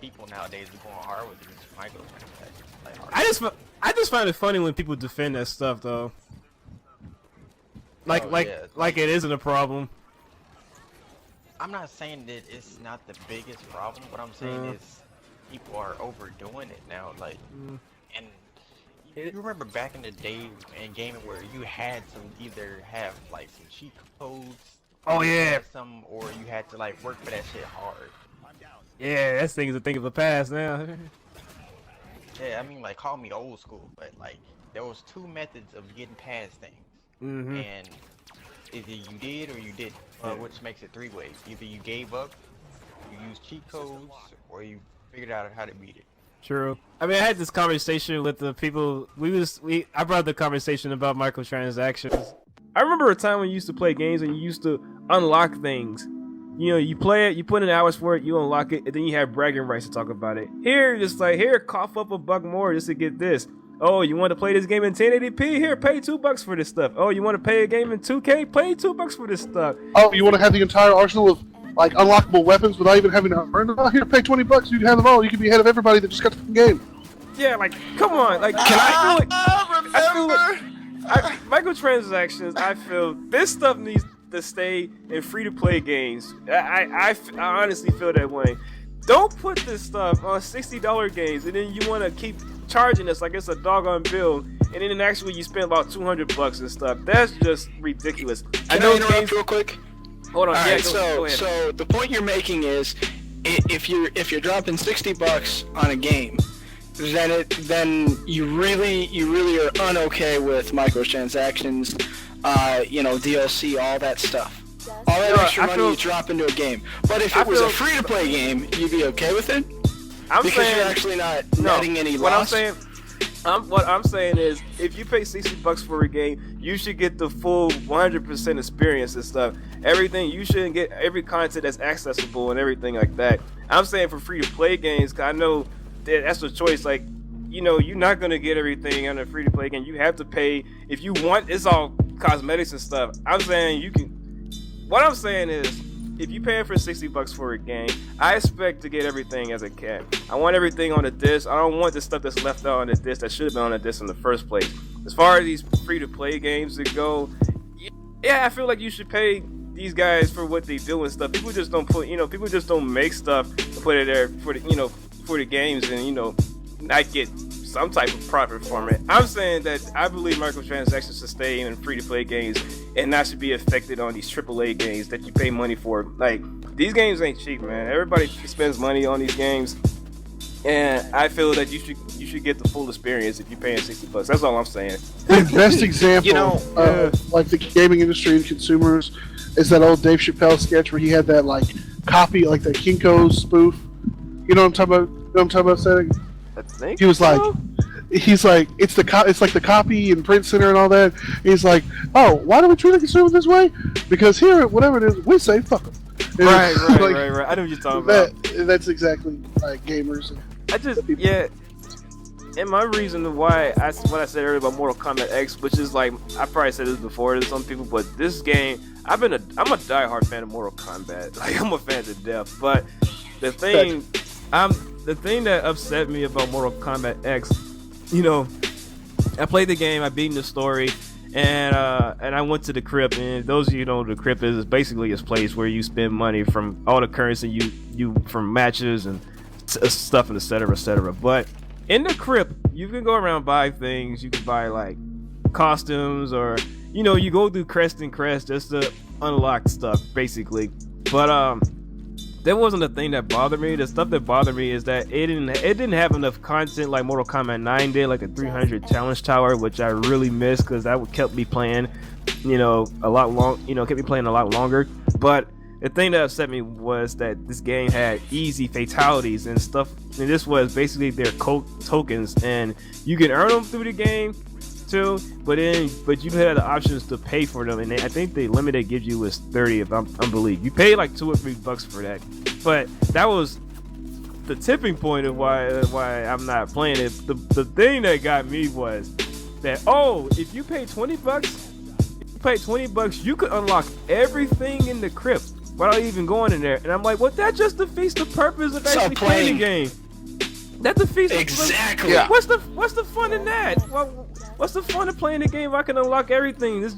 people nowadays are going hard with these microtransactions. Like I just find it funny when people defend that stuff though. Like it isn't a problem. I'm not saying that it's not the biggest problem. What I'm saying is people are overdoing it now. Like, and you remember back in the day in gaming where you had to either have like some cheat codes. Oh yeah. Some, or you had to like work for that shit hard. Yeah, that thing's a thing of the past now. Yeah, I mean, like, call me old school, but like, there was two methods of getting past things, and either you did or you didn't, which makes it three ways. Either you gave up, you used cheat codes, or you figured out how to beat it. True. I mean, I had this conversation with the people. I brought the conversation about microtransactions. I remember a time when you used to play games and you used to unlock things. You know, you play it, you put in hours for it, you unlock it, and then you have bragging rights to talk about it. Here, just like, here, cough up $1 more just to get this. Oh, you want to play this game in 1080p? Here, pay $2 for this stuff. Oh, you want to pay a game in 2K? Pay $2 for this stuff. Oh, you want to have the entire arsenal of like unlockable weapons without even having to earn them? Oh, here, pay $20. You can have them all. You can be ahead of everybody that just got the game. Yeah, like, come on. Like, microtransactions, I feel this stuff needs to stay in free-to-play games. I honestly feel that way. Don't put this stuff on $60 games and then you want to keep charging us like it's a doggone bill, and then actually you spend about $200 and stuff. That's just ridiculous. Can I interrupt real quick? Hold on. All Yeah, right, go ahead. So the point you're making is, if you're dropping $60 on a game, then you really are unokay with microtransactions, DLC, all that stuff. All that extra money you drop into a game. But if it was a free-to-play game, you'd be okay with it? Because you're actually not netting any loss. What I'm saying is, if you pay $60 for a game, you should get the full 100% experience and stuff. Everything, you shouldn't get every content that's accessible and everything like that. I'm saying for free-to-play games, because I know that's a choice. Like, you're not gonna get everything on a free-to-play game. You have to pay if you want. It's all cosmetics and stuff. I'm saying you can. What I'm saying is, if you pay for $60 for a game, I expect to get everything as a can. I want everything on the disc. I don't want the stuff that's left out on the disc that should have been on the disc in the first place. As far as these free-to-play games that go, yeah, I feel like you should pay these guys for what they do and stuff. People just don't people just don't make stuff and put it there for the games and not get some type of profit from it. I'm saying that I believe microtransactions should stay in free-to-play games and not should be affected on these AAA games that you pay money for. Like, these games ain't cheap, man. Everybody spends money on these games, and I feel that you should get the full experience if you're paying $60. That's all I'm saying. The best example of like the gaming industry and consumers is that old Dave Chappelle sketch where he had that like copy, like the Kinko's spoof. You know what I'm talking about? You know what I'm talking about, Setting? He was like, it's like the copy and print center and all that. He's like, oh, why do we treat the consumer this way? Because here, whatever it is, we say fuck them. Right. I know what you're talking about. That's exactly like gamers. And my reason why what I said earlier about Mortal Kombat X, which is like, I probably said this before to some people, but this game, I'm a diehard fan of Mortal Kombat. Like, I'm a fan to death. But the thing that upset me about Mortal Kombat X, I played the game, I beat the story, and I went to the crypt. And those of you who know what the crypt is basically a place where you spend money from all the currency you from matches and stuff and etc. But in the crypt, you can go around buy things. You can buy like costumes, or you go through crest and crest just to unlock stuff basically. But that wasn't the thing that bothered me. The stuff that bothered me is that it didn't have enough content like Mortal Kombat 9 did, like a 300 challenge tower, which I really missed because that kept me playing, kept me playing a lot longer. But the thing that upset me was that this game had easy fatalities and stuff, and this was basically their tokens, and you can earn them through the game too, but you had the options to pay for them, and I think the limit they give you is 30, if I'm believe. You pay like $2 or $3 for that, but that was the tipping point of why I'm not playing it. The thing that got me was that, if you pay $20, you could unlock everything in the crypt. without even going in there. And I'm like, well, that just defeats the purpose of actually playing the game. That defeats exactly. Yeah. What's the fun in that? What's the fun of playing the game if I can unlock everything? This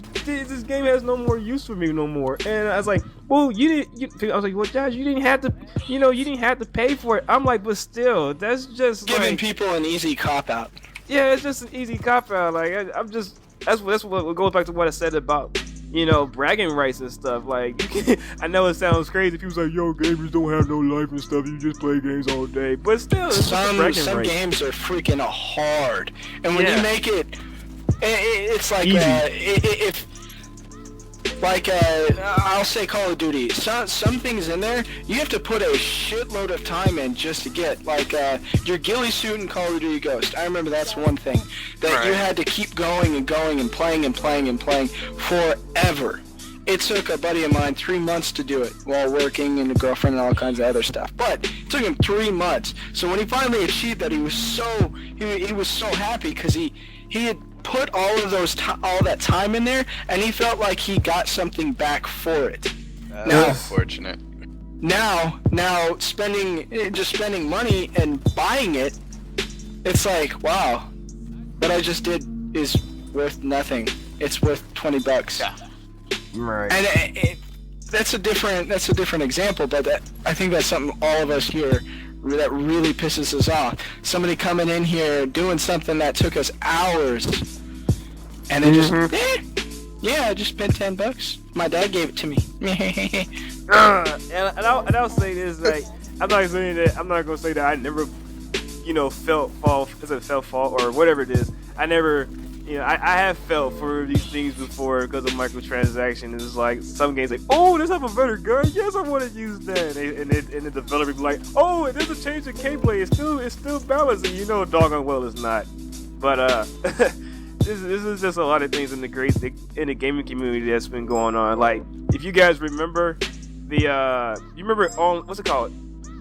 game has no more use for me no more. And I was like, well, I was like, well, Josh, you didn't have to pay for it. I'm like, but still, that's just giving people an easy cop out. Yeah, it's just an easy cop out. Like I'm just that's what goes back to what I said about bragging rights and stuff. Like I know it sounds crazy. People say, yo, gamers don't have no life and stuff. You just play games all day. But still, it's some games are freaking hard, and when you make it's like if. Like, I'll say Call of Duty. Some things in there, you have to put a shitload of time in just to get. Like, your ghillie suit in Call of Duty Ghost. I remember that's one thing. That you had to keep going and going and playing and playing and playing forever. It took a buddy of mine 3 months to do it while working and a girlfriend and all kinds of other stuff. But it took him 3 months. So when he finally achieved that, he was so happy because he had put all of all that time in there, and he felt like he got something back for it. Now, unfortunate. Now, spending money and buying it, it's like, wow, what I just did is worth nothing. It's worth $20. Yeah. Right. And that's a different example, but I think that's something all of us here that really pisses us off. Somebody coming in here doing something that took us hours, and then I just spent $10. My dad gave it to me. and I'll say this, like, I'm not gonna say that I never, felt fault or whatever it is. I never. I have felt for these things before because of microtransaction. It's like some games like, oh, this have a better gun. Yes, I want to use that. And the developer be like, oh, it doesn't change the gameplay. It's still balanced. And doggone well it's not. But this is just a lot of things in the gaming community that's been going on. Like, if you guys remember what's it called?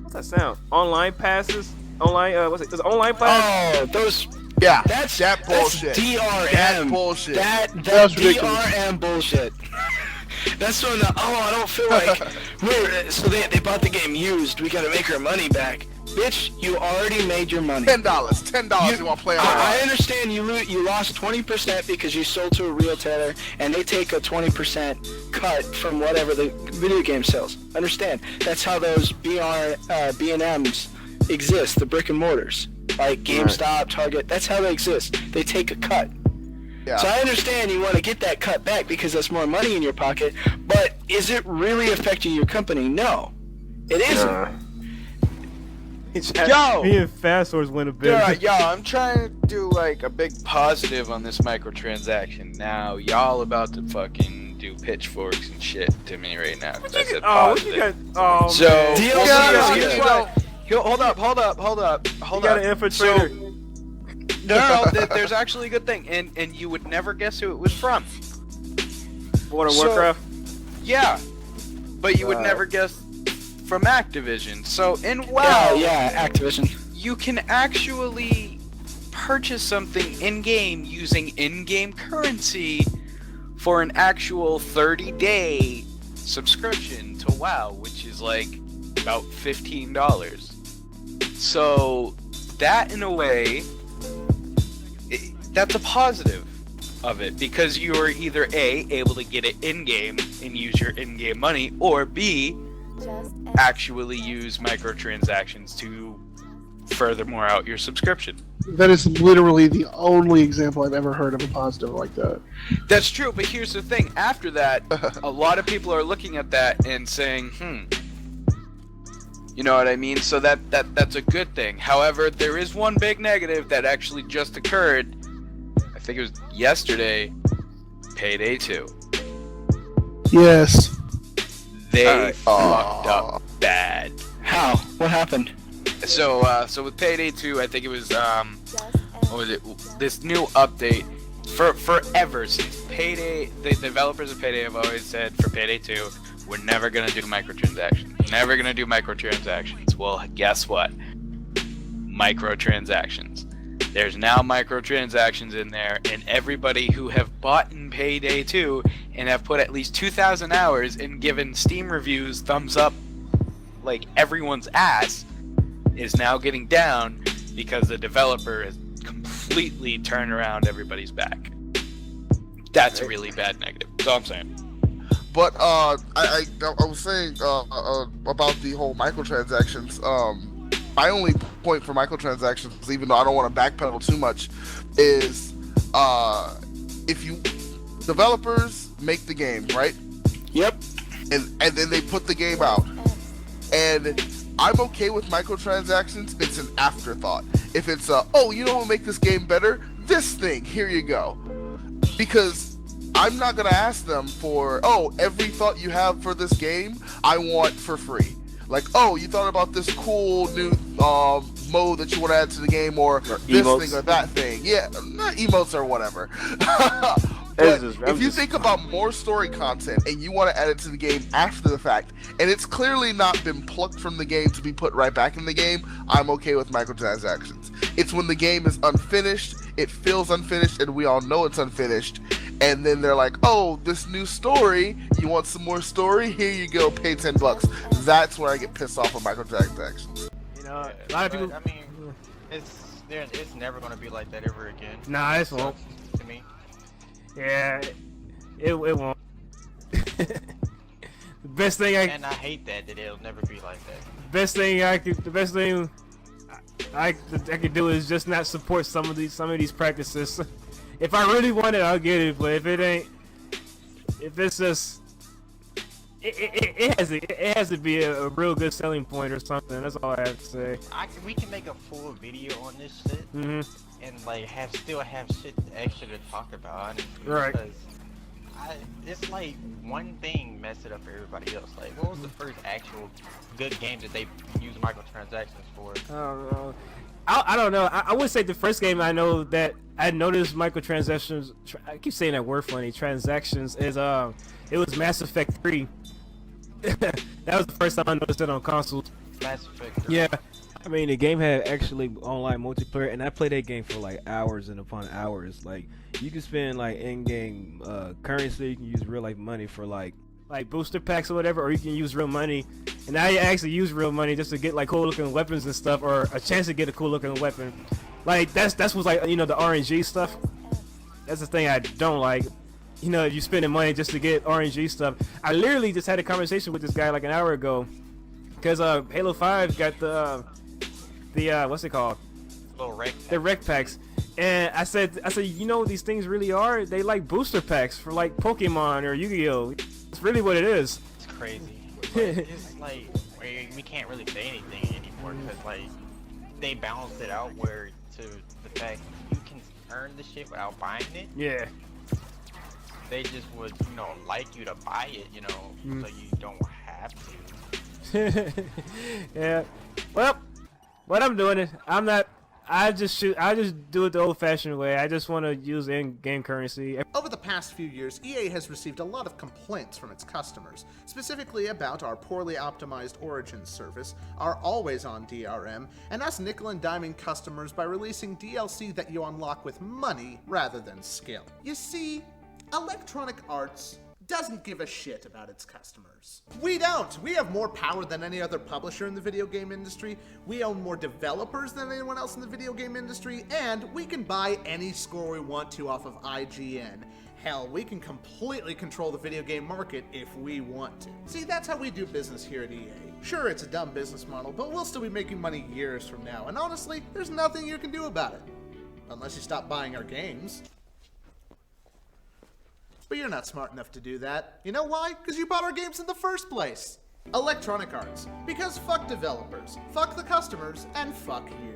What's that sound? Online passes. What's it? Is it online passes? Oh, those. Yeah, that's bullshit. That's DRM. That's bullshit. That's DRM bullshit. That's when I don't feel like so they bought the game used. We gotta make our money back. Bitch, you already made your money. $10 you want to play online. I understand you lost 20% because you sold to a retailer, and they take a 20% cut from whatever the video game sells. Understand? That's how those B&Ms exist, the brick and mortars. Like GameStop, Target, that's how they exist. They take a cut. Yeah. So I understand you want to get that cut back because that's more money in your pocket, but is it really affecting your company? No. It isn't. Me and Fastors went a bit. Yo, I'm trying to do like a big positive on this microtransaction. Now, y'all about to fucking do pitchforks and shit to me right now. That's a positive. Hold up. You got an infiltrator. No, there's actually a good thing, and you would never guess who it was from. Warcraft? Yeah, but you would never guess from Activision. So in WoW, Activision, you can actually purchase something in-game using in-game currency for an actual 30-day subscription to WoW, which is like about $15. So that, in a way, that's a positive of it, because you are either A, able to get it in-game and use your in-game money, or B, actually use microtransactions to furthermore out your subscription. That is literally the only example I've ever heard of a positive like that. That's true, but here's the thing. After that, a lot of people are looking at that and saying, you know what I mean? So that's a good thing. However, there is one big negative that actually just occurred. I think it was yesterday. Payday 2. Yes. They fucked up bad. How? What happened? So with Payday 2, I think it was what was it? This new update. Forever since Payday, the developers of Payday have always said for Payday 2, we're never gonna do microtransactions. Never gonna do microtransactions. Well, guess what? Microtransactions. There's now microtransactions in there, and everybody who have bought in Payday 2 and have put at least 2,000 hours and given Steam reviews thumbs up like everyone's ass is now getting down because the developer has completely turned around everybody's back. That's a really bad negative. That's all I'm saying. But I was saying about the whole microtransactions. My only point for microtransactions, even though I don't want to backpedal too much, is if you developers make the game, right? Yep. And then they put the game out, and I'm okay with microtransactions. It's an afterthought. If it's oh, you know what will make this game better? This thing. Here you go. Because I'm not gonna ask them for, oh, every thought you have for this game, I want for free. Like, oh, you thought about this cool new mode that you want to add to the game, or this emotes. thing or that thing. Yeah, not emotes or whatever. But if you think about more story content and you want to add it to the game after the fact, and it's clearly not been plucked from the game to be put right back in the game, I'm okay with microtransactions. It's when the game is unfinished, it feels unfinished, and we all know it's unfinished, and then they're like, oh, this new story, you want some more story? Here you go, pay $10. That's where I get pissed off with microtransactions. You know, a lot of people. I mean, it's never gonna be like that ever again. Nah, it won't. To me. Yeah, it won't. The best thing And I hate that it'll never be like that. the best thing I could do is just not support some of these practices. If I really want it, I'll get it. But if it ain't, if it's just, it has to be a real good selling point or something. That's all I have to say. We can make a full video on this shit. And like still have shit extra to talk about, honestly, Right. Because it's like one thing messed it up for everybody else. Like, what was the first actual good game that they used microtransactions for? I don't know. I would say the first game I know that I noticed microtransactions. I keep saying that word funny. Transactions is it was Mass Effect 3. That was the first time I noticed it on consoles. Mass Effect 3. Yeah. I mean, the game had actually online multiplayer, and I played that game for like hours and upon hours. Like, you can spend like in-game currency, you can use real life money for like booster packs or whatever, or you can use real money. And now you actually use real money just to get like cool looking weapons and stuff, or a chance to get a cool looking weapon. Like that's what's like, you know, the RNG stuff. That's the thing I don't like. You know, you spending money just to get RNG stuff. I literally just had a conversation with this guy like an hour ago, because Halo 5 got the what's it called? Little rec. The rec packs. And I said, you know what these things really are? They like booster packs for like Pokemon or Yu-Gi-Oh! It's really what it is. It's crazy. It's like we can't really say anything anymore because like they balanced it out where to the fact you can earn the shit without buying it. Yeah. They just would, you know, like you to buy it, you know, so you don't have to. Yeah. Well, what I'm doing is I just do it the old-fashioned way. I just want to use in-game currency. Over the past few years, EA has received a lot of complaints from its customers, specifically about our poorly optimized Origins service, our always-on DRM, and us nickel and diming customers by releasing DLC that you unlock with money rather than skill. You see, Electronic Arts doesn't give a shit about its customers. We don't! We have more power than any other publisher in the video game industry, we own more developers than anyone else in the video game industry, and we can buy any score we want to off of IGN. Hell, we can completely control the video game market if we want to. See, that's how we do business here at EA. Sure, it's a dumb business model, but we'll still be making money years from now, and honestly, there's nothing you can do about it. Unless you stop buying our games. But you're not smart enough to do that. You know why? Because you bought our games in the first place. Electronic Arts. Because fuck developers, fuck the customers, and fuck you.